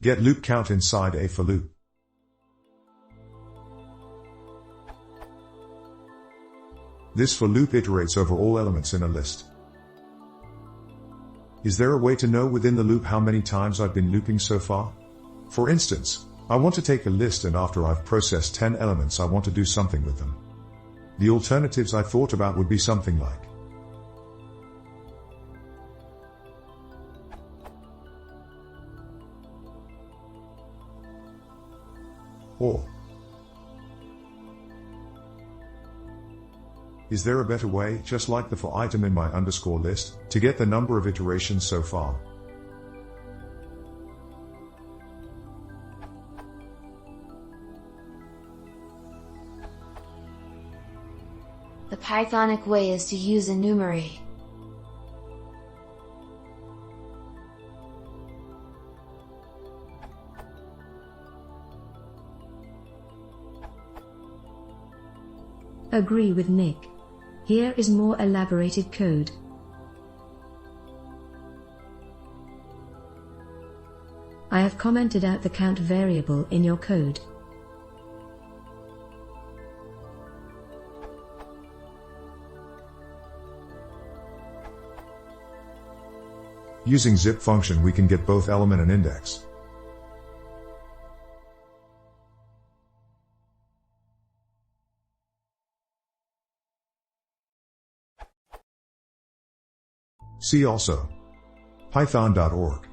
Get loop count inside a for loop. This for loop iterates over all elements in a list. Is there a way to know within the loop how many times I've been looping so far? For instance, I want to take a list and after I've processed 10 elements I want to do something with them. The alternatives I thought about would be something like or. Is there a better way, just like the for item in my underscore list, to get the number of iterations so far? The Pythonic way is to use enumerate. Agree with Nick. Here is more elaborated code. I have commented out the count variable in your code. Using zip function we can get both element and index. See also python.org.